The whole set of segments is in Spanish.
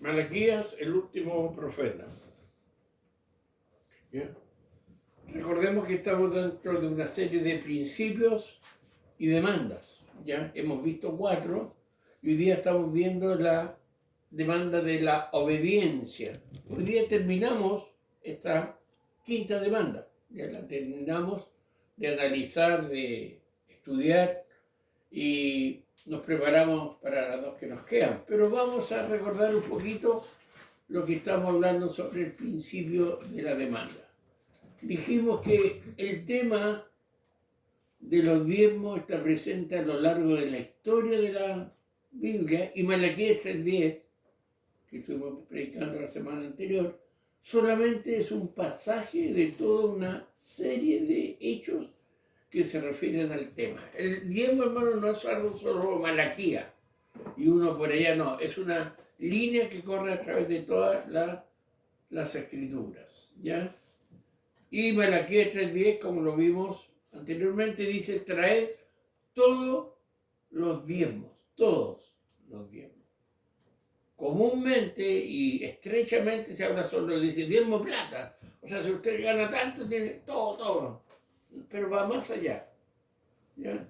Malaquías, el último profeta. ¿Ya? Recordemos que estamos dentro de una serie de principios y demandas. Ya hemos visto 4 y hoy día estamos viendo la demanda de la obediencia. Hoy día terminamos esta 5ª demanda. Ya la terminamos de analizar, de estudiar y nos preparamos para las 2 que nos quedan. Pero vamos a recordar un poquito lo que estamos hablando sobre el principio de la demanda. Dijimos que el tema de los diezmos está presente a lo largo de la historia de la Biblia, y Malaquías 3:10, que estuvimos predicando la semana anterior, solamente es un pasaje de toda una serie de hechos que se refieren al tema. El diezmo, hermano, no es algo solo Malaquías y uno por allá, no, es una línea que corre a través de todas las escrituras, ¿ya? Y Malaquías 3:10, como lo vimos anteriormente, dice: traed todos los diezmos, todos los diezmos. Comúnmente y estrechamente se habla solo, dice diezmo plata. O sea, si usted gana tanto, tiene todo. Pero va más allá, ¿ya?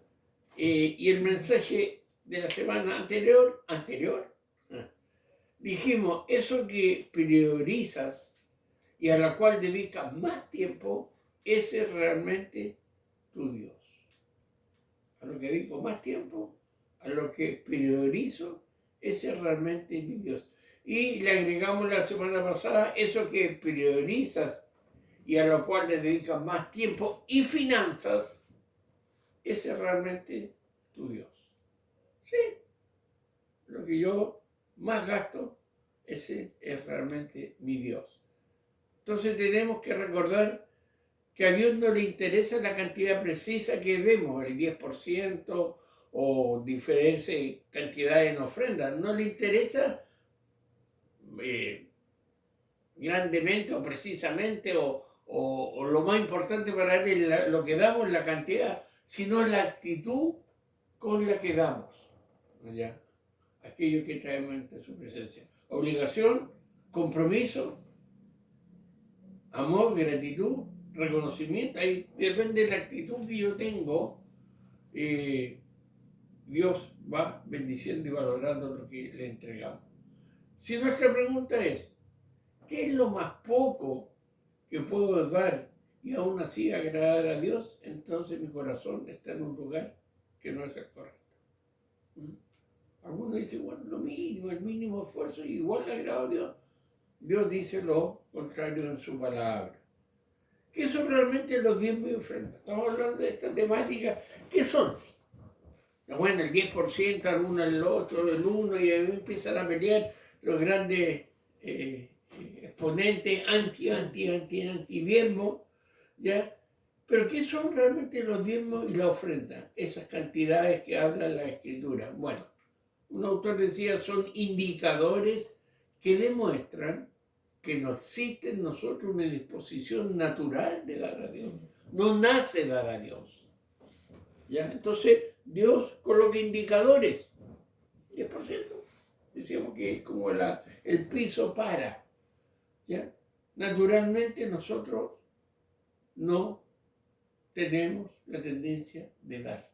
Y el mensaje de la semana anterior, dijimos, eso que priorizas y a la cual dedicas más tiempo, ese es realmente tu Dios. A lo que dedico más tiempo, a lo que priorizo, ese es realmente mi Dios. Y le agregamos la semana pasada, eso que priorizas y a lo cual le dedicas más tiempo y finanzas, ese es realmente tu Dios. Sí, lo que yo más gasto, ese es realmente mi Dios. Entonces tenemos que recordar que a Dios no le interesa la cantidad precisa que demos, el 10% o diferentes cantidades en ofrendas. No le interesa grandemente o precisamente o lo más importante para él es lo que damos, la cantidad, sino la actitud con la que damos. ¿Ya? Aquello que traemos ante su presencia. Obligación, compromiso, amor, gratitud, reconocimiento. Ahí depende de la actitud que yo tengo. Dios va bendiciendo y valorando lo que le entregamos. Si nuestra pregunta es, ¿qué es lo más poco que puedo dar y aún así agradar a Dios? Entonces mi corazón está en un lugar que no es el correcto. Algunos dicen, bueno, lo mínimo, el mínimo esfuerzo, igual le agrado a Dios. Dios dice lo contrario en su palabra. ¿Qué son realmente los diezmos y ofrendas? Estamos hablando de esta temática. ¿Qué son? Bueno, el 10%, alguno el otro, el 1, y ahí empiezan a pelear los grandes exponentes anti-diezmo, ¿ya? Pero ¿qué son realmente los diezmos y la ofrenda? Esas cantidades que habla la Escritura. Bueno, un autor decía, son indicadores que demuestran que no existe en nosotros una disposición natural de dar a Dios. No nace dar a Dios. ¿Ya? Entonces, Dios coloca indicadores. 10%. Decíamos que es como el piso para. ¿Ya? Naturalmente nosotros no tenemos la tendencia de dar.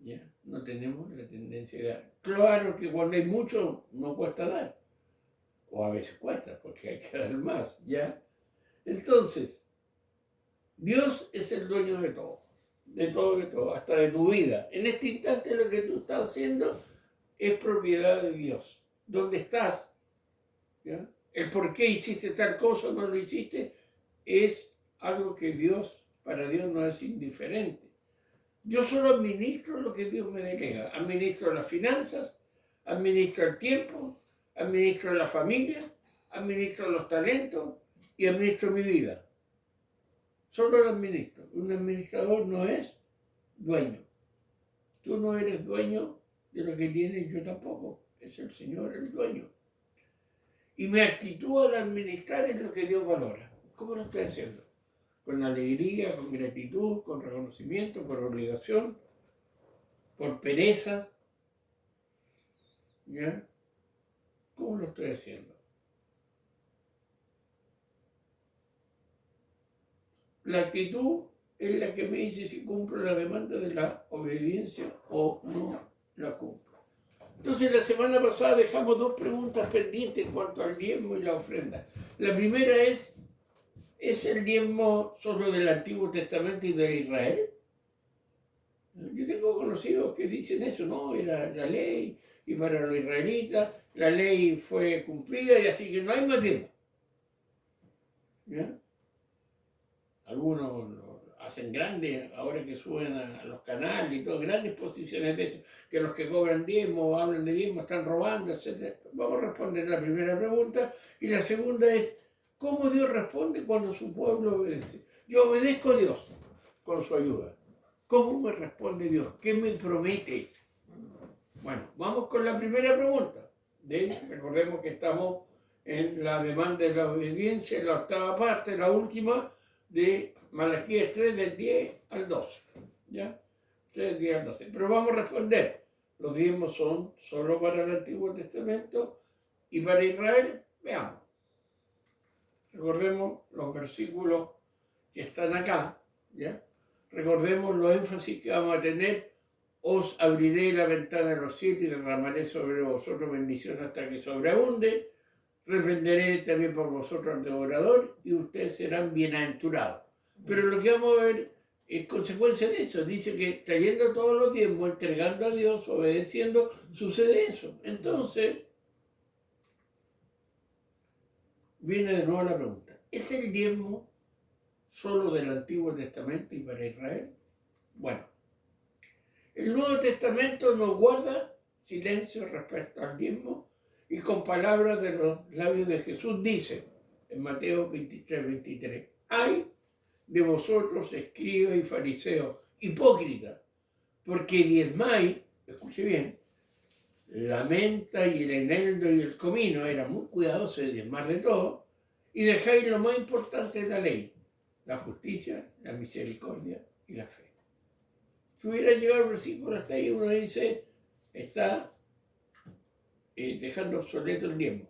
¿Ya? No tenemos la tendencia de dar. Claro que cuando hay mucho no cuesta dar. O a veces cuesta porque hay que dar más. ¿Ya? Entonces, Dios es el dueño de todo. De todo, hasta de tu vida. En este instante lo que tú estás haciendo es propiedad de Dios. ¿Dónde estás? ¿Ya? El por qué hiciste tal cosa o no lo hiciste es algo que para Dios no es indiferente. Yo solo administro lo que Dios me delega. Administro las finanzas, administro el tiempo, administro la familia, administro los talentos y administro mi vida. Solo lo administro. Un administrador no es dueño. Tú no eres dueño de lo que tienes, yo tampoco. Es el Señor el dueño. Y mi actitud al administrar es lo que Dios valora. ¿Cómo lo estoy haciendo? Con alegría, con gratitud, con reconocimiento, por obligación, por pereza. ¿Ya? ¿Cómo lo estoy haciendo? La actitud es la que me dice si cumplo la demanda de la obediencia o no la cumplo. Entonces la semana pasada dejamos dos preguntas pendientes en cuanto al diezmo y la ofrenda. La primera ¿es el diezmo solo del Antiguo Testamento y de Israel? Yo tengo conocidos que dicen eso, no, era la ley y para los israelitas la ley fue cumplida y así que no hay más diezmo. ¿Ya? Algunos lo hacen grandes, ahora que suben a los canales y todo, grandes posiciones de eso, que los que cobran diezmo, hablan de diezmo, están robando, etc. Vamos a responder la primera pregunta. Y la segunda es, ¿cómo Dios responde cuando su pueblo obedece? Yo obedezco a Dios con su ayuda. ¿Cómo me responde Dios? ¿Qué me promete? Bueno, vamos con la primera pregunta. Recordemos que estamos en la demanda de la obediencia, en la octava parte, la última, de Malaquías 3, del 10 al 12. ¿Ya? 3 del 10 al 12. Pero vamos a responder. Los diezmos son solo para el Antiguo Testamento y para Israel. Veamos. Recordemos los versículos que están acá. ¿Ya? Recordemos los énfasis que vamos a tener. Os abriré la ventana de los cielos y derramaré sobre vosotros bendición hasta que sobreabunde. Reprenderé también por vosotros al devorador y ustedes serán bienaventurados. Pero lo que vamos a ver es consecuencia de eso. Dice que trayendo todos los diezmos, entregando a Dios, obedeciendo, sucede eso. Entonces, viene de nuevo la pregunta. ¿Es el diezmo solo del Antiguo Testamento y para Israel? Bueno, el Nuevo Testamento nos guarda silencio respecto al diezmo y con palabras de los labios de Jesús dice en Mateo 23, 23, ¡ay de vosotros, escribas y fariseos, hipócritas! Porque diezmáis, escuche bien, la menta y el eneldo y el comino, era muy cuidadoso de diezmar de todo, y dejáis lo más importante de la ley, la justicia, la misericordia y la fe. Si hubiera llegado el versículo hasta ahí, uno dice, está dejando obsoleto el diezmo.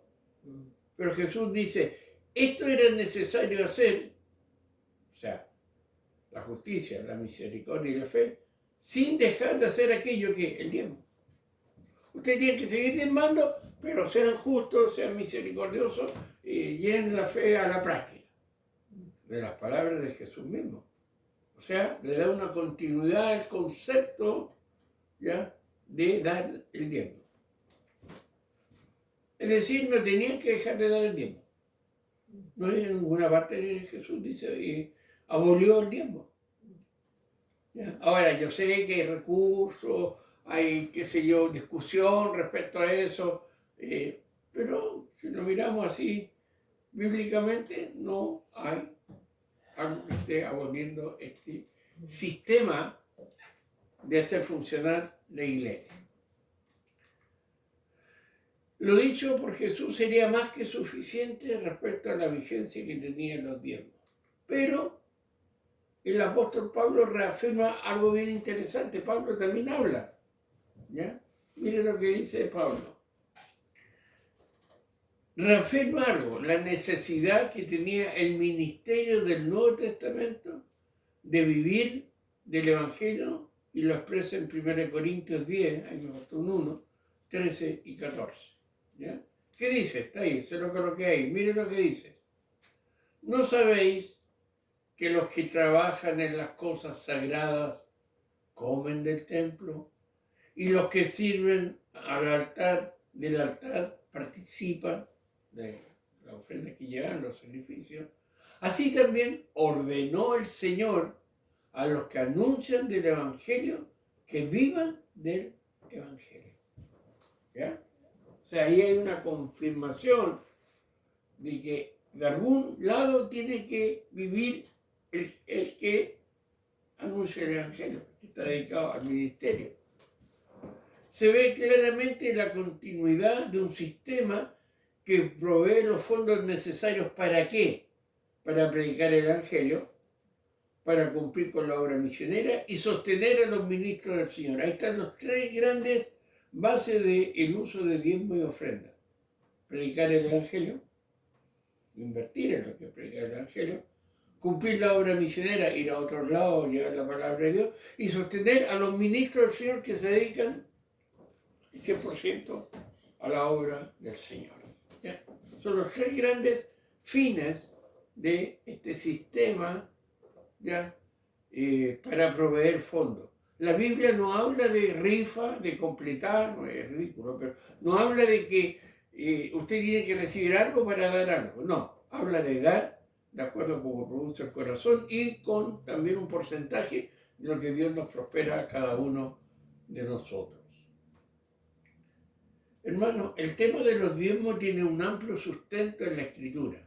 Pero Jesús dice, esto era necesario hacer, o sea, la justicia, la misericordia y la fe, sin dejar de hacer aquello que el diezmo. Ustedes tienen que seguir diezmando, pero sean justos, sean misericordiosos y lleven la fe a la práctica. De las palabras de Jesús mismo. O sea, le da una continuidad al concepto, ¿ya?, de dar el diezmo. Es decir, no tenían que dejar de dar el diezmo. No hay en ninguna parte de Jesús dice, abolió el diezmo. ¿Ya? Ahora, yo sé que hay recursos, hay, qué sé yo, discusión respecto a eso, pero si lo miramos así, bíblicamente no hay algo que esté aboliendo este sistema de hacer funcionar la iglesia. Lo dicho por Jesús sería más que suficiente respecto a la vigencia que tenían los diezmos. Pero el apóstol Pablo reafirma algo bien interesante. Pablo también habla. ¿Ya? Miren lo que dice Pablo. Reafirma algo, la necesidad que tenía el ministerio del Nuevo Testamento de vivir del Evangelio, y lo expresa en 1 Corintios 10, ahí me faltó un 1, 13 y 14. ¿Ya? ¿Qué dice? Está ahí, se lo coloqué ahí. Miren lo que dice. ¿No sabéis que los que trabajan en las cosas sagradas comen del templo? Y los que sirven del altar participan de la ofrenda que llevan, los sacrificios. Así también ordenó el Señor a los que anuncian del Evangelio que vivan del Evangelio. ¿Ya? O sea, ahí hay una confirmación de que de algún lado tiene que vivir el que anuncia el Evangelio, que está dedicado al ministerio. Se ve claramente la continuidad de un sistema que provee los fondos necesarios ¿para qué? Para predicar el Evangelio, para cumplir con la obra misionera y sostener a los ministros del Señor. Ahí están los tres grandes bases del uso de diezmo y ofrenda. predicar el Evangelio, invertir en lo que predica el Evangelio, cumplir la obra misionera, ir a otros lados, llevar la palabra de Dios y sostener a los ministros del Señor que se dedican 100% a la obra del Señor. ¿Ya? Son los tres grandes fines de este sistema, ¿ya? Para proveer fondos. La Biblia no habla de rifa, de completar, no es ridículo, pero no habla de que usted tiene que recibir algo para dar algo. No, habla de dar de acuerdo a cómo produce el corazón y con también un porcentaje de lo que Dios nos prospera a cada uno de nosotros. Hermano, el tema de los diezmos tiene un amplio sustento en la Escritura.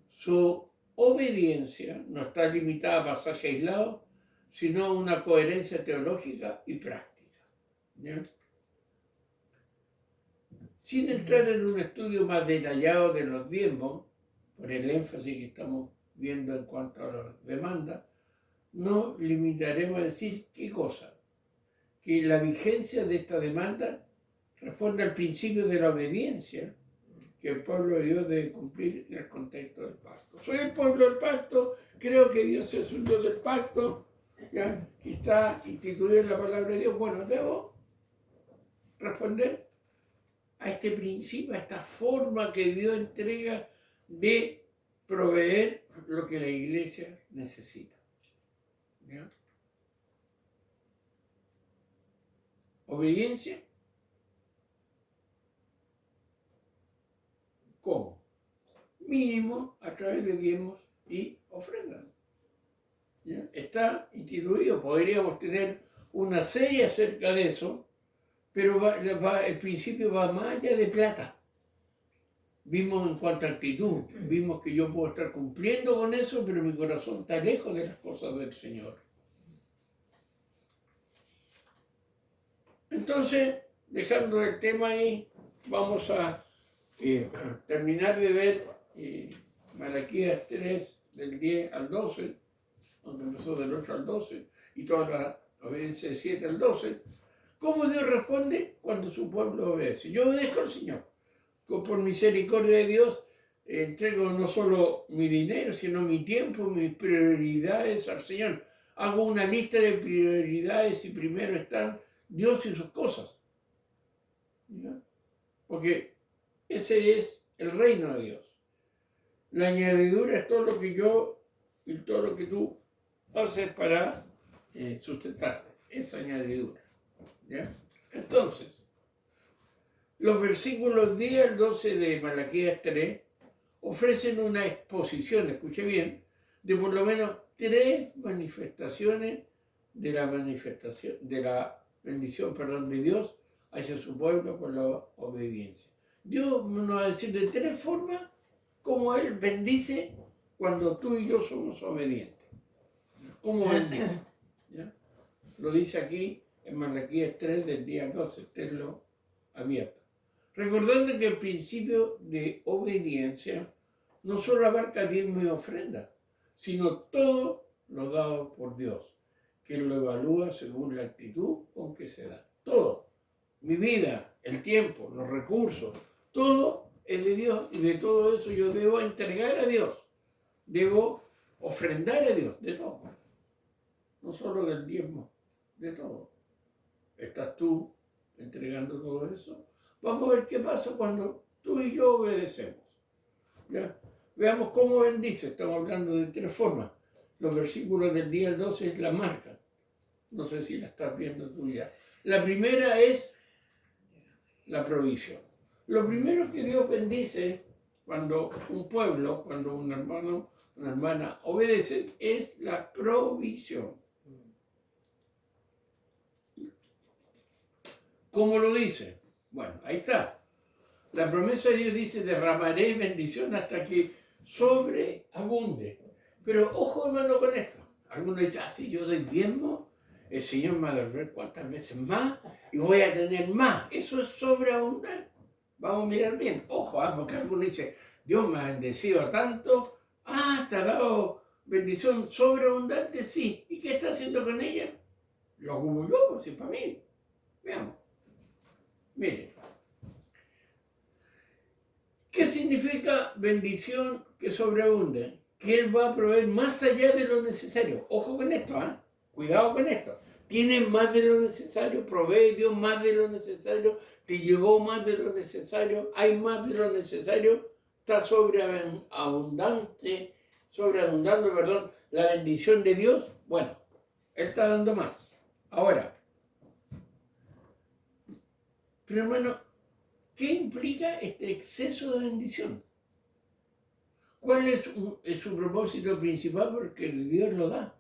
Su obediencia no está limitada a pasajes aislados, sino a una coherencia teológica y práctica. ¿Ya? Sin entrar en un estudio más detallado de los diezmos, por el énfasis que estamos viendo en cuanto a las demandas, no limitaremos a decir qué cosa, que la vigencia de esta demanda responde al principio de la obediencia que el pueblo de Dios debe cumplir en el contexto del pacto. Soy el pueblo del pacto, creo que Dios es un Dios del pacto, ¿ya? Que está instituido en la palabra de Dios. Bueno, debo responder a este principio, a esta forma que Dios entrega de proveer lo que la iglesia necesita. ¿Ya? Obediencia. ¿Cómo? Mínimo a través de diezmos y ofrendas. ¿Ya? Está instituido, podríamos tener una serie acerca de eso, pero el principio va más allá de plata. Vimos en cuanto a actitud, vimos que yo puedo estar cumpliendo con eso, pero mi corazón está lejos de las cosas del Señor. Entonces, dejando el tema ahí, vamos a terminar de ver Malaquías 3, del 10 al 12, donde empezó del 8 al 12, y toda la obediencia de 7 al 12, cómo Dios responde cuando su pueblo obedece. Yo obedezco al Señor. Por misericordia de Dios, entrego no solo mi dinero, sino mi tiempo, mis prioridades al Señor. Hago una lista de prioridades y primero están Dios y sus cosas. ¿Ya? Porque ese es el reino de Dios. La añadidura es todo lo que yo y todo lo que tú haces para sustentarte. Esa añadidura. ¿Ya? Entonces, los versículos 10 al 12 de Malaquías 3 ofrecen una exposición, escuche bien, de por lo menos 3 manifestaciones de la bendición de Dios hacia su pueblo por la obediencia. Dios nos va a decir de 3 formas cómo Él bendice cuando tú y yo somos obedientes. ¿Cómo bendice? ¿Ya? Lo dice aquí en Malaquías 3 del día 12, tenlo abierto. Recordando que el principio de obediencia no solo abarca diezmo y ofrenda, sino todo lo dado por Dios, que lo evalúa según la actitud con que se da. Todo, mi vida, el tiempo, los recursos, todo es de Dios y de todo eso yo debo entregar a Dios, debo ofrendar a Dios, de todo, no solo del diezmo, de todo. ¿Estás tú entregando todo eso? Vamos a ver qué pasa cuando tú y yo obedecemos. ¿Ya? Veamos cómo bendice. Estamos hablando de 3 formas. Los versículos del día al 12 es la marca. No sé si la estás viendo tú ya. La primera es la provisión. Lo primero que Dios bendice cuando un pueblo, cuando un hermano, una hermana obedecen, es la provisión. ¿Cómo lo dice? Bueno, ahí está. La promesa de Dios dice, derramaré bendición hasta que sobreabunde. Pero ojo, hermano, con esto. Algunos dicen, si yo doy diezmo, el Señor me va a devolver cuántas veces más y voy a tener más. Eso es sobreabundar. Vamos a mirar bien. Ojo, porque algunos dicen, Dios me ha bendecido tanto. Te ha dado bendición sobreabundante, sí. ¿Y qué está haciendo con ella? Lo ocupo yo, pues es para mí. Veamos. Miren. ¿Qué significa bendición que sobreabunde? Que Él va a proveer más allá de lo necesario. Ojo con esto, ¿eh? Cuidado con esto. Tienes más de lo necesario, provee Dios más de lo necesario, te llegó más de lo necesario, hay más de lo necesario, está sobreabundando, perdón, la bendición de Dios. Bueno, Él está dando más. Ahora, pero hermano, ¿qué implica este exceso de bendición? ¿Cuál es su propósito principal? Porque Dios lo da.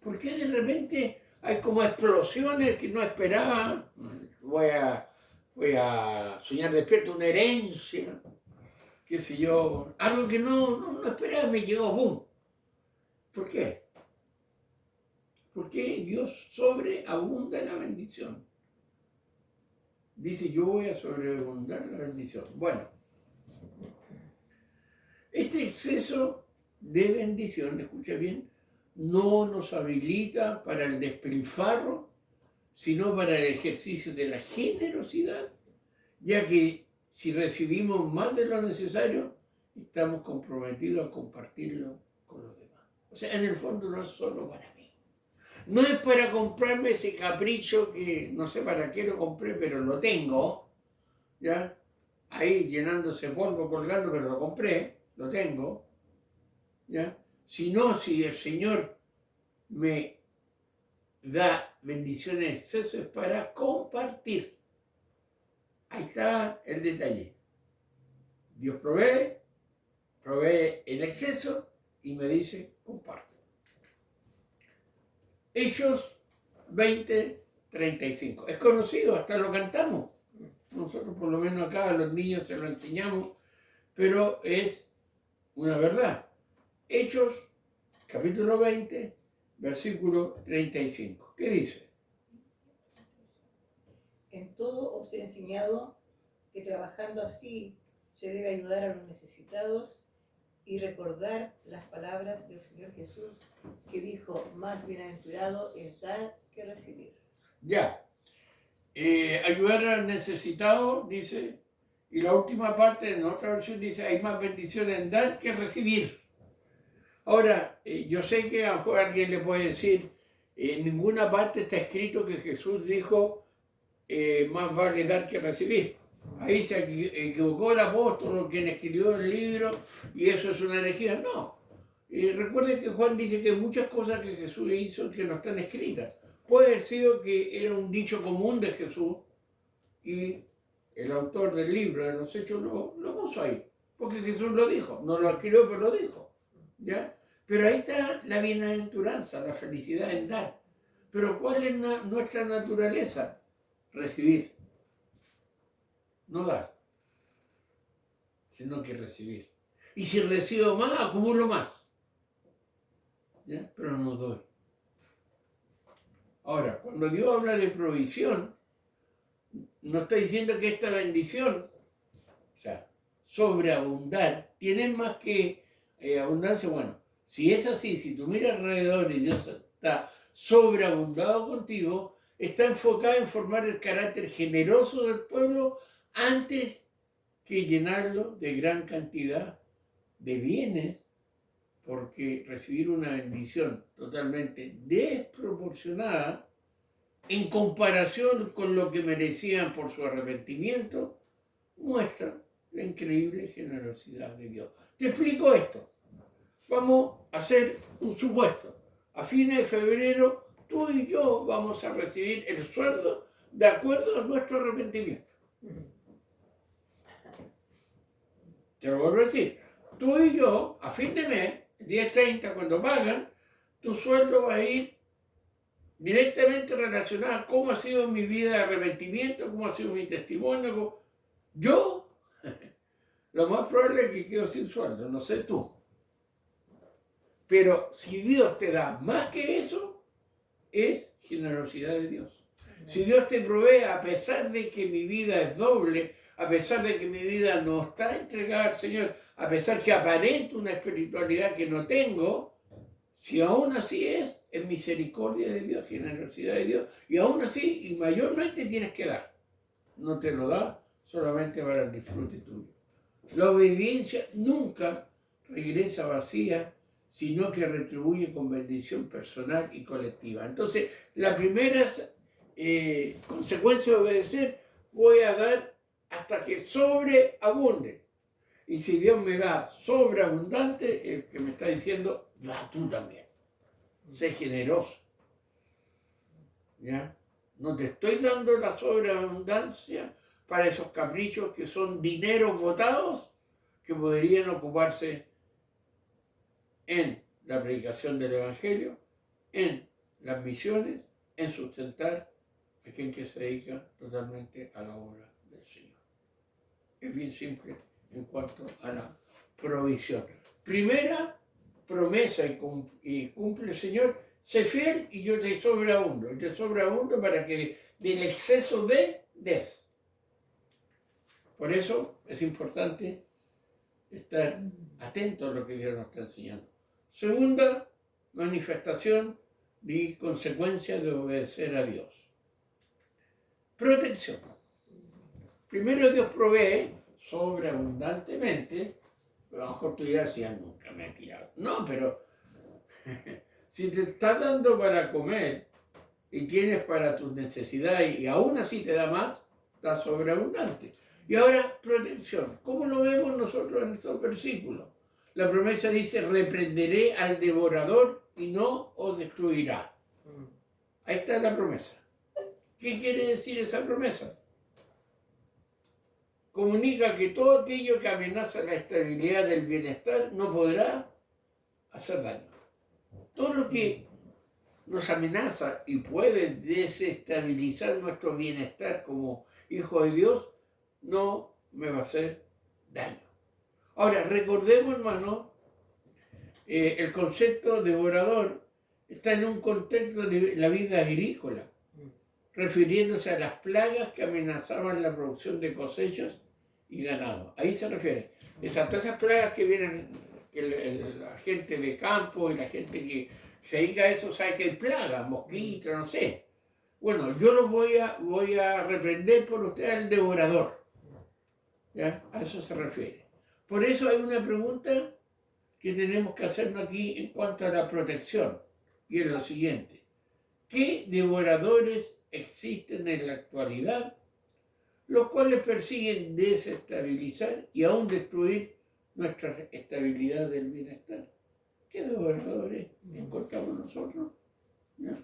¿Por qué de repente hay como explosiones que no esperaba? Voy a soñar despierto, una herencia, qué sé yo, algo que no esperaba, me llegó, ¡boom! ¿Por qué? Porque Dios sobreabunda en la bendición. Dice, yo voy a sobreabundar en la bendición. Bueno, este exceso de bendición, escucha bien, no nos habilita para el despilfarro, sino para el ejercicio de la generosidad, ya que si recibimos más de lo necesario, estamos comprometidos a compartirlo con los demás. O sea, en el fondo no es solo para mí. No es para comprarme ese capricho que no sé para qué lo compré, pero lo tengo, ¿ya? Ahí llenándose polvo, colgando, pero lo compré, lo tengo, ¿ya? Sino si el Señor me da bendiciones en exceso es para compartir. Ahí está el detalle. Dios provee en exceso y me dice, comparte. Hechos 20:35. Es conocido, hasta lo cantamos. Nosotros por lo menos acá a los niños se lo enseñamos, pero es una verdad. Hechos, capítulo 20, versículo 35. ¿Qué dice? En todo os he enseñado que trabajando así se debe ayudar a los necesitados y recordar las palabras del Señor Jesús que dijo, más bienaventurado es dar que recibir. Ya. Ayudar al necesitado, dice, y la última parte, en otra versión, dice, hay más bendiciones en dar que recibir. Ahora, yo sé que a lo mejor alguien le puede decir, en ninguna parte está escrito que Jesús dijo, más vale dar que recibir. Ahí se equivocó el apóstol, quien escribió el libro, y eso es una herejía. No. Recuerden que Juan dice que hay muchas cosas que Jesús hizo que no están escritas. Puede haber sido que era un dicho común de Jesús y el autor del libro de los Hechos lo puso ahí. Porque Jesús lo dijo. No lo escribió, pero lo dijo. ¿Ya? Pero ahí está la bienaventuranza, la felicidad en dar. Pero ¿cuál es nuestra naturaleza? Recibir. No dar, sino que recibir. Y si recibo más, acumulo más. ¿Ya? Pero no doy. Ahora, cuando Dios habla de provisión, no está diciendo que esta bendición, o sea, sobreabundar, tiene más que abundancia. Bueno, si es así, si tú miras alrededor y Dios está sobreabundado contigo, está enfocado en formar el carácter generoso del pueblo antes que llenarlo de gran cantidad de bienes, porque recibir una bendición totalmente desproporcionada en comparación con lo que merecían por su arrepentimiento, muestra la increíble generosidad de Dios. Te explico esto. Vamos a hacer un supuesto. A fines de febrero, tú y yo vamos a recibir el sueldo de acuerdo a nuestro arrepentimiento. Te lo vuelvo a decir. Tú y yo, a fin de mes, el día 30, cuando pagan, tu sueldo va a ir directamente relacionado a cómo ha sido mi vida de arrepentimiento, cómo ha sido mi testimonio. Yo, lo más probable es que quedo sin sueldo, no sé tú. Pero si Dios te da más que eso, es generosidad de Dios. Si Dios te provee, a pesar de que mi vida es doble, a pesar de que mi vida no está entregada al Señor, a pesar que aparento una espiritualidad que no tengo, si aún así es misericordia de Dios, generosidad de Dios, y aún así, y mayormente tienes que dar. No te lo da solamente para el disfrute tuyo. La obediencia nunca regresa vacía, sino que retribuye con bendición personal y colectiva. Entonces, la primera consecuencia de obedecer, voy a dar hasta que sobreabunde. Y si Dios me da sobreabundante, el que me está diciendo, da tú también. Sé generoso. ¿Ya? No te estoy dando la sobreabundancia para esos caprichos que son dineros botados que podrían ocuparse en la predicación del Evangelio, en las misiones, en sustentar a quien que se dedica totalmente a la obra del Señor. Es bien simple en cuanto a la provisión. Primera promesa y cumple el Señor, sé fiel y yo te sobreabundo. Y te sobreabundo para que del exceso des. Por eso es importante estar atento a lo que Dios nos está enseñando. Segunda manifestación y consecuencia de obedecer a Dios. Protección. Primero Dios provee sobreabundantemente. A lo mejor tú dirás, ya nunca me ha tirado. No, pero si te está dando para comer y tienes para tus necesidades y aún así te da más, da sobreabundante. Y ahora, protección. ¿Cómo lo vemos nosotros en estos versículos? La promesa dice, reprenderé al devorador y no os destruirá. Ahí está la promesa. ¿Qué quiere decir esa promesa? Comunica que todo aquello que amenaza la estabilidad del bienestar no podrá hacer daño. Todo lo que nos amenaza y puede desestabilizar nuestro bienestar como hijo de Dios, no me va a hacer daño. Ahora, recordemos, hermano, el concepto devorador está en un contexto de la vida agrícola, refiriéndose a las plagas que amenazaban la producción de cosechas y ganado. Ahí se refiere. Todas esas plagas que vienen, que la gente de campo y la gente que se dedica a eso sabe que hay plagas, mosquitos, no sé. Bueno, yo los voy a reprender por usted al devorador. ¿Ya? A eso se refiere. Por eso hay una pregunta que tenemos que hacernos aquí en cuanto a la protección. Y es lo siguiente. ¿Qué devoradores existen en la actualidad, los cuales persiguen desestabilizar y aún destruir nuestra estabilidad del bienestar? ¿Qué devoradores encontramos nosotros? ¿Ya?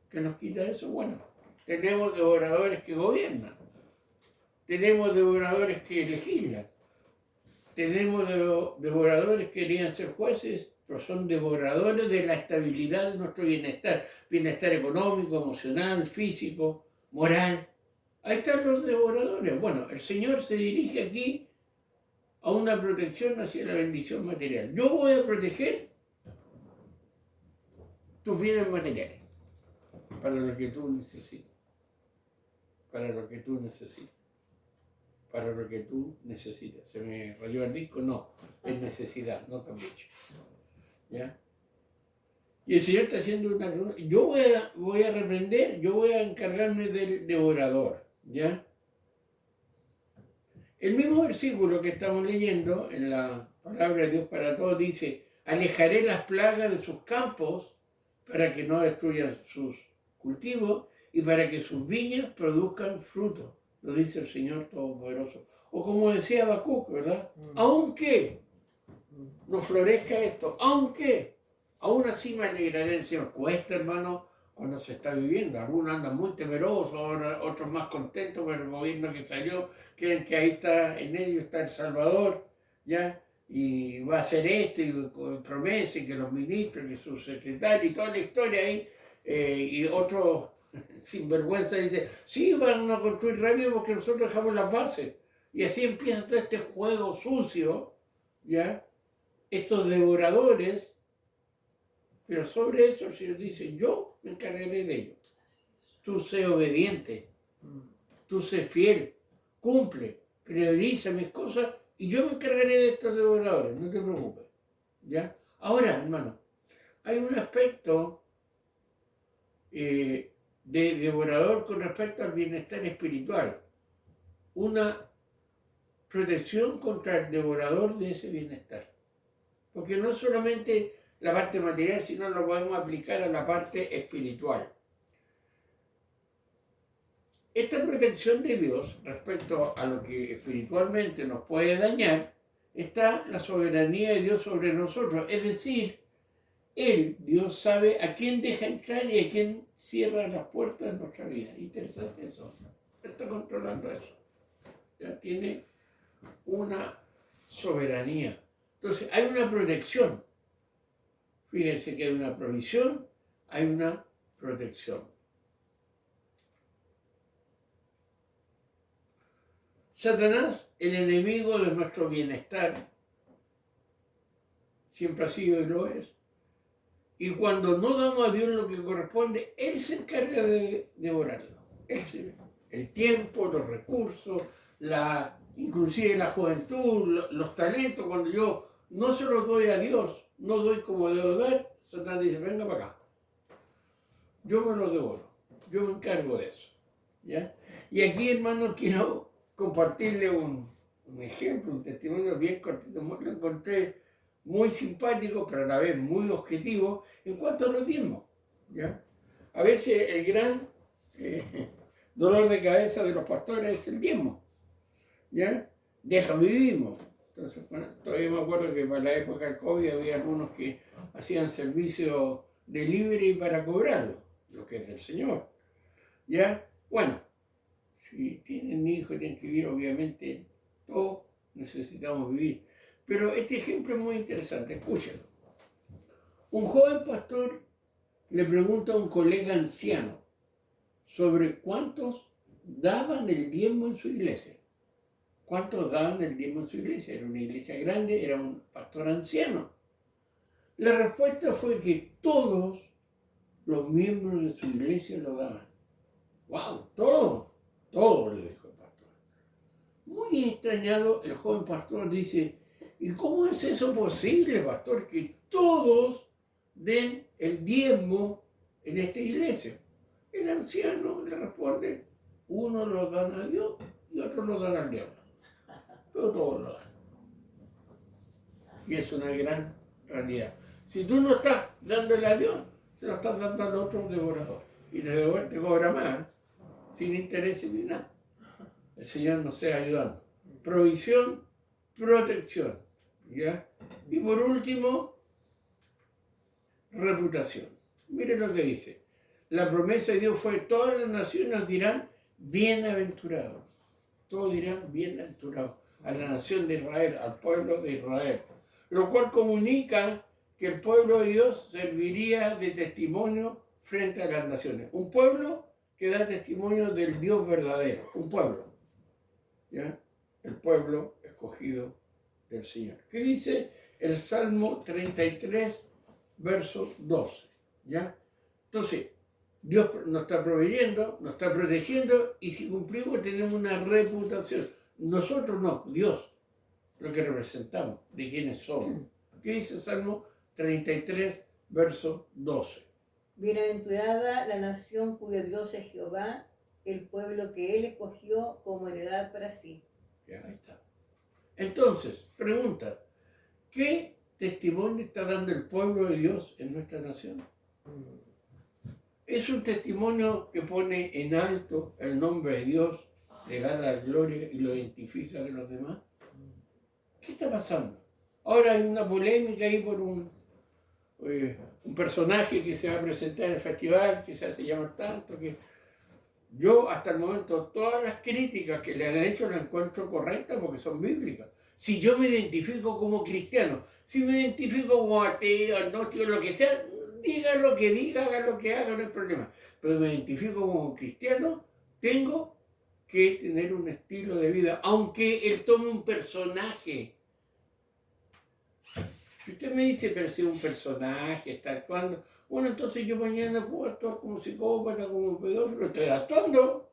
¿Qué nos quita eso? Bueno, tenemos devoradores que gobiernan, tenemos devoradores que legislan, tenemos devoradores que querían ser jueces, pero son devoradores de la estabilidad de nuestro bienestar económico, emocional, físico, moral. Ahí están los devoradores. Bueno, el Señor se dirige aquí a una protección hacia la bendición material. Yo voy a proteger tus bienes materiales para lo que tú necesitas. Para lo que tú necesitas. Para lo que tú necesitas. ¿Se me rayó el disco? No, es necesidad, no capricho. ¿Ya? Y el Señor está haciendo una pregunta. Yo voy a reprender, yo voy a encargarme del devorador. ¿Ya? El mismo versículo que estamos leyendo en la palabra de Dios para todos dice, alejaré las plagas de sus campos para que no destruyan sus cultivos y para que sus viñas produzcan fruto, lo dice el Señor Todopoderoso. O como decía Habacuc, ¿verdad? Aunque no florezca esto, aún así me alegraré el Señor. Cuesta, hermano, cuando se está viviendo. Algunos andan muy temerosos, otros más contentos con el gobierno que salió, creen que ahí está, en ello está El Salvador, ¿ya? Y va a hacer esto, y promesa, y que los ministros, que su secretario, y toda la historia ahí, y otros sinvergüenza dicen, sí, van a construir rápido porque nosotros dejamos las bases. Y así empieza todo este juego sucio, ¿ya? Estos devoradores. Pero sobre eso el Señor dice, yo me encargaré de ello. Tú sé obediente, tú sé fiel, cumple, prioriza mis cosas y yo me encargaré de estos devoradores, no te preocupes. ¿Ya? Ahora, hermano, hay un aspecto de devorador con respecto al bienestar espiritual. Una protección contra el devorador de ese bienestar. Porque no solamente la parte material, sino lo podemos aplicar a la parte espiritual. Esta protección de Dios respecto a lo que espiritualmente nos puede dañar, está la soberanía de Dios sobre nosotros. Es decir, Dios sabe a quién deja entrar y a quién cierra las puertas de nuestra vida. Interesante eso. Está controlando eso. Ya tiene una soberanía. Entonces, hay una protección. Fíjense que hay una provisión, hay una protección. Satanás, el enemigo de nuestro bienestar, siempre ha sido y lo es. Y cuando no damos a Dios lo que corresponde, Él se encarga de devorarlo. El tiempo, los recursos, inclusive la juventud, los talentos. Cuando yo no se los doy a Dios, no doy como debo dar, Satanás dice, venga para acá. Yo me los devoro. Yo me encargo de eso. ¿Ya? Y aquí, hermano, quiero compartirle un ejemplo, un testimonio bien cortito. Lo encontré muy simpático, pero a la vez muy objetivo en cuanto a los diezmos. ¿Ya? A veces el gran dolor de cabeza de los pastores es el diezmo. ¿Ya? De eso vivimos. Entonces, bueno, todavía me acuerdo que para la época del COVID había algunos que hacían servicio delivery para cobrarlo, lo que es del Señor. ¿Ya? Bueno, si tienen hijos, tienen que vivir, obviamente, todos necesitamos vivir. Pero este ejemplo es muy interesante, escúchenlo. Un joven pastor le pregunta a un colega anciano sobre cuántos daban el diezmo en su iglesia. ¿Cuántos daban el diezmo en su iglesia? Era una iglesia grande, era un pastor anciano. La respuesta fue que todos los miembros de su iglesia lo daban. ¡Wow! Todos, le dijo el pastor. Muy extrañado, el joven pastor dice, ¿y cómo es eso posible, pastor, que todos den el diezmo en esta iglesia? El anciano le responde, unos lo dan a Dios y otros lo dan al diablo. Pero todos lo dan. Y es una gran realidad. Si tú no estás dándole a Dios, se lo estás dando al otro devorador. Y te cobra más, sin interés ni nada. El Señor nos sea ayudando. Provisión, protección. ¿Ya? Y por último, reputación. Miren lo que dice. La promesa de Dios fue, todas las naciones dirán, bienaventurados. Todos dirán, bienaventurados. A la nación de Israel, al pueblo de Israel. Lo cual comunica que el pueblo de Dios serviría de testimonio frente a las naciones. Un pueblo que da testimonio del Dios verdadero. Un pueblo. ¿Ya? El pueblo escogido del Señor. ¿Qué dice el Salmo 33, verso 12? ¿Ya? Entonces, Dios nos está proveyendo, nos está protegiendo y si cumplimos tenemos una reputación. Nosotros no, Dios, lo que representamos, de quiénes somos. ¿Qué dice el Salmo 33, verso 12? Bienaventurada la nación cuyo Dios es Jehová, el pueblo que Él escogió como heredad para sí. Ya, ahí está. Entonces, pregunta, ¿qué testimonio está dando el pueblo de Dios en nuestra nación? ¿Es un testimonio que pone en alto el nombre de Dios, le da la gloria y lo identifica de los demás? ¿Qué está pasando? Ahora hay una polémica ahí por un personaje que se va a presentar en el festival, que se hace llamar tanto, que yo hasta el momento todas las críticas que le han hecho las encuentro correctas porque son bíblicas. Si yo me identifico como cristiano, si me identifico como ateo, agnóstico, lo que sea, diga lo que diga, haga lo que haga, no hay problema. Pero me identifico como cristiano, tengo que tener un estilo de vida, aunque él tome un personaje. Si usted me dice, pero si un personaje está actuando, bueno, entonces yo mañana puedo actuar como psicópata, como pedófilo, estoy actuando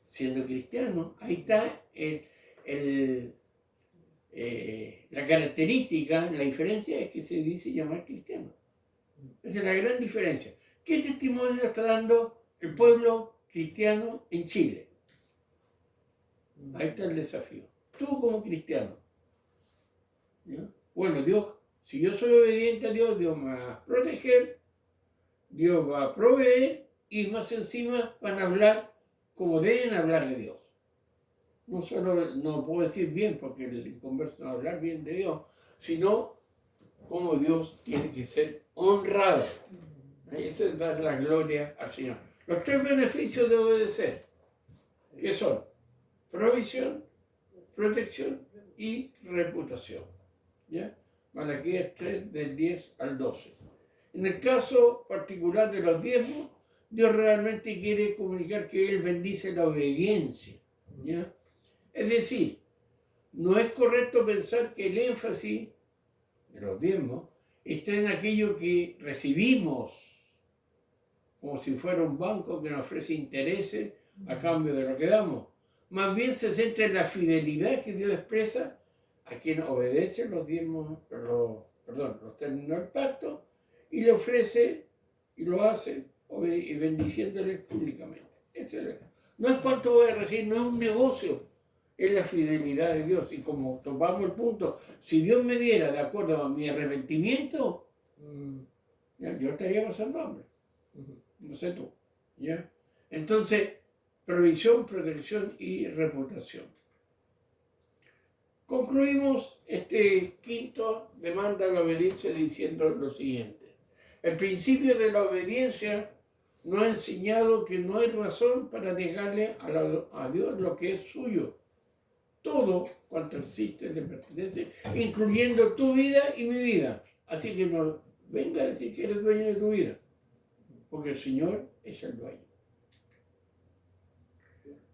siendo cristiano. Ahí está la característica, la diferencia es que se dice llamar cristiano. Esa es la gran diferencia. ¿Qué testimonio está dando el pueblo cristiano en Chile? Ahí está el desafío. Tú como cristiano. ¿Ya? Bueno, Dios, si yo soy obediente a Dios, Dios me va a proteger, Dios va a proveer y más encima van a hablar como deben hablar de Dios. No solo, no puedo decir bien, porque el inconverso no va a hablar bien de Dios, sino como Dios tiene que ser honrado. Eso es dar la gloria al Señor. Los tres beneficios de obedecer, ¿qué son? Provisión, protección y reputación. ¿Ya? Malaquías 3, del 10 al 12. En el caso particular de los diezmos, Dios realmente quiere comunicar que Él bendice la obediencia. ¿Ya? Es decir, no es correcto pensar que el énfasis de los diezmos está en aquello que recibimos, como si fuera un banco que nos ofrece intereses a cambio de lo que damos. Más bien se centra en la fidelidad que Dios expresa a quien obedece los diezmos, los términos del pacto, y le ofrece y lo hace y bendiciéndole públicamente. No es cuánto voy a recibir, no es un negocio, es la fidelidad de Dios. Y como tomamos el punto, si Dios me diera de acuerdo a mi arrepentimiento, yo estaría pasando hambre. No sé tú. ¿Ya? Entonces, provisión, protección y reputación. Concluimos este quinto demanda de la obediencia diciendo lo siguiente. El principio de la obediencia nos ha enseñado que no hay razón para negarle a Dios lo que es suyo. Todo cuanto existe le pertenece, incluyendo tu vida y mi vida. Así que no venga a decir que eres dueño de tu vida, porque el Señor es el dueño.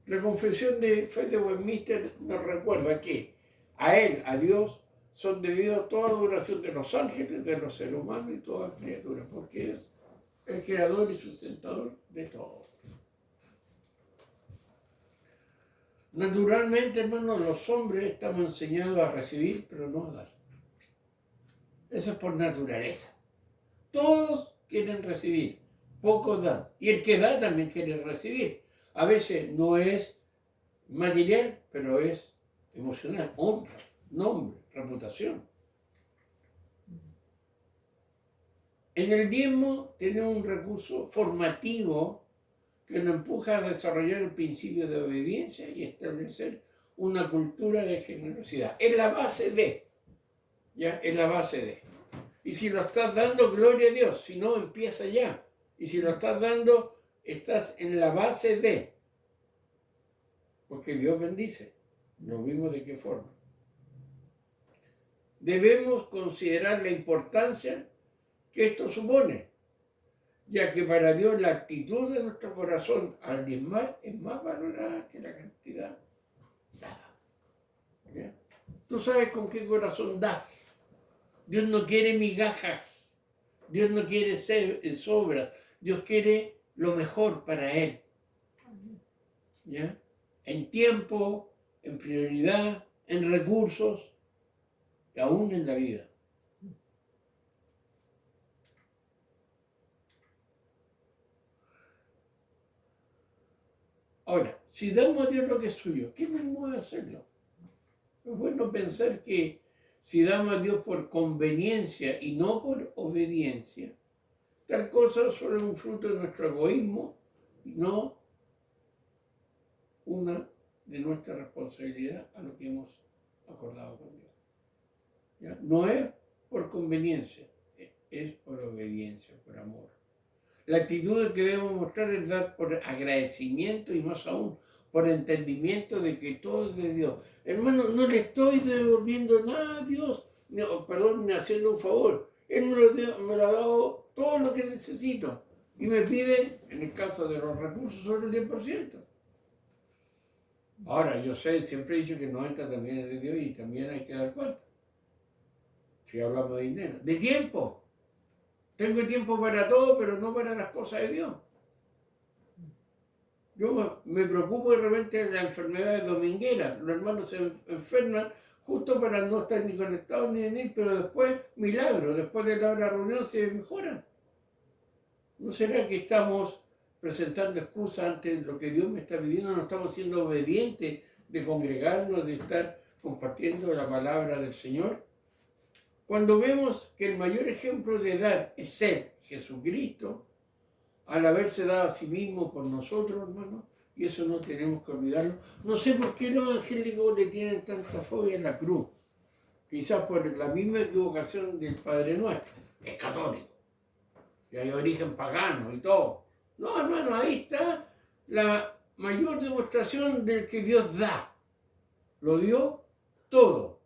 La confesión de fe de Westminster nos recuerda que a Él, a Dios, son debidos toda adoración de los ángeles, de los seres humanos y toda criatura, porque es el creador y sustentador de todo. Naturalmente, hermanos, los hombres estamos enseñados a recibir, pero no a dar. Eso es por naturaleza. Todos quieren recibir, pocos dan. Y el que da también quiere recibir. A veces no es material, pero es emocional, honra, nombre, reputación. En el diezmo tenemos un recurso formativo que nos empuja a desarrollar el principio de obediencia y establecer una cultura de generosidad. Es la base de, ¿ya? Es la base de. Y si lo estás dando, gloria a Dios. Si no, empieza ya. Y si lo estás dando, estás en la base de. Porque Dios bendice. Lo vimos de qué forma. Debemos considerar la importancia que esto supone, ya que para Dios la actitud de nuestro corazón al diezmar es más valorada que la cantidad dada. ¿Ya? Tú sabes con qué corazón das. Dios no quiere migajas, Dios no quiere sobras, Dios quiere lo mejor para Él. ¿Ya? En tiempo, en prioridad, en recursos, y aún en la vida. Ahora, si damos a Dios lo que es suyo, ¿qué nos mueve a hacerlo? Es bueno pensar que si damos a Dios por conveniencia y no por obediencia, tal cosa solo es un fruto de nuestro egoísmo y no una de nuestra responsabilidad a lo que hemos acordado con Dios. ¿Ya? No es por conveniencia, es por obediencia, por amor. La actitud que debemos mostrar es dar por agradecimiento y más aún por entendimiento de que todo es de Dios. Hermano, no le estoy devolviendo nada a Dios, ni haciendo un favor. Él me lo ha dado todo lo que necesito y me pide, en el caso de los recursos, solo el 10%. Ahora, yo sé, siempre he dicho que el 90% también es de Dios y también hay que dar cuenta. Si hablamos de dinero, de tiempo. Tengo tiempo para todo, pero no para las cosas de Dios. Yo me preocupo de repente de las enfermedades domingueras. Los hermanos se enferman justo para no estar ni conectados ni venir, pero después, milagro, después de la hora de reunión se mejoran. ¿No será que estamos presentando excusas ante lo que Dios me está pidiendo? ¿No estamos siendo obedientes de congregarnos, de estar compartiendo la palabra del Señor. Cuando vemos que el mayor ejemplo de dar es Él, Jesucristo, al haberse dado a sí mismo por nosotros, hermanos, y eso no tenemos que olvidarlo. No sé por qué los evangélicos le tienen tanta fobia a la cruz. Quizás por la misma equivocación del Padre Nuestro. Es católico. Y hay origen pagano y todo. No, hermano, ahí está la mayor demostración del que Dios da. Lo dio todo.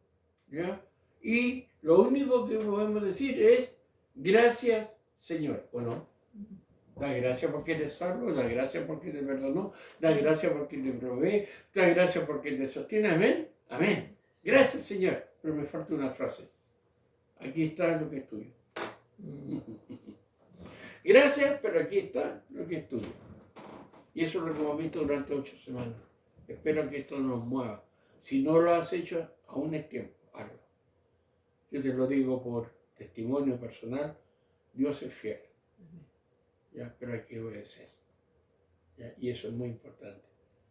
¿Ya? Y lo único que podemos decir es gracias, Señor, ¿o no? Da gracias porque te salvo, da gracias porque te perdonó, da gracias porque te provee, da gracias porque te sostiene. Amén. Amén. Gracias, Señor. Pero me falta una frase. Aquí está lo que es tuyo. Gracias, pero aquí está lo que es tuyo. Y eso es lo que hemos visto durante 8 semanas. Espero que esto nos mueva. Si no lo has hecho, aún es tiempo. Hazlo. Yo te lo digo por testimonio personal. Dios es fiel. ¿Ya? Pero hay que obedecer. ¿Ya? Y eso es muy importante.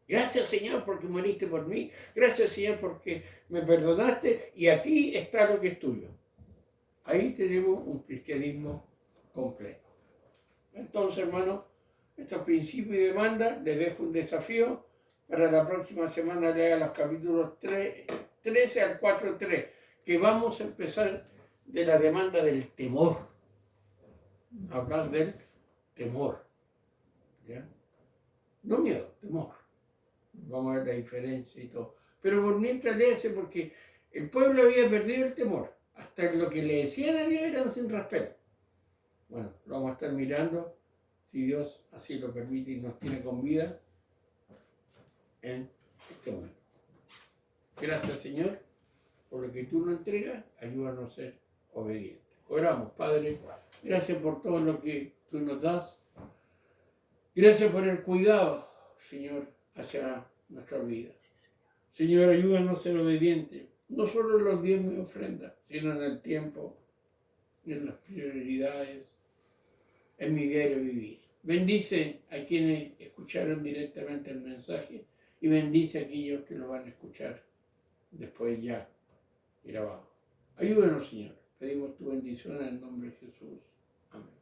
Gracias, Señor, porque moriste por mí. Gracias, Señor, porque me perdonaste. Y aquí está lo que es tuyo. Ahí tenemos un cristianismo completo. Entonces, hermano, estos principios y demandas, les dejo un desafío. Para la próxima semana lea los capítulos 13 al 4:3, que vamos a empezar de la demanda del temor. Hablar del temor. ¿Ya? No miedo, temor. Vamos a ver la diferencia y todo. Pero por mientras léase, porque el pueblo había perdido el temor. Hasta lo que le decían a Dios eran sin respeto. Bueno, lo vamos a estar mirando, si Dios así lo permite y nos tiene con vida en este momento. Gracias, Señor, por lo que tú nos entregas. Ayúdanos a ser obedientes. Oramos, Padre. Gracias por todo lo que tú nos das. Gracias por el cuidado, Señor, hacia nuestras vidas. Señor, ayúdanos a ser obedientes, no solo en los diezmos y ofrendas, sino en el tiempo, en las prioridades, en mi diario vivir. Bendice a quienes escucharon directamente el mensaje y bendice a aquellos que lo van a escuchar después ya grabado. Ayúdanos, Señor. Pedimos tu bendición en el nombre de Jesús. Amén.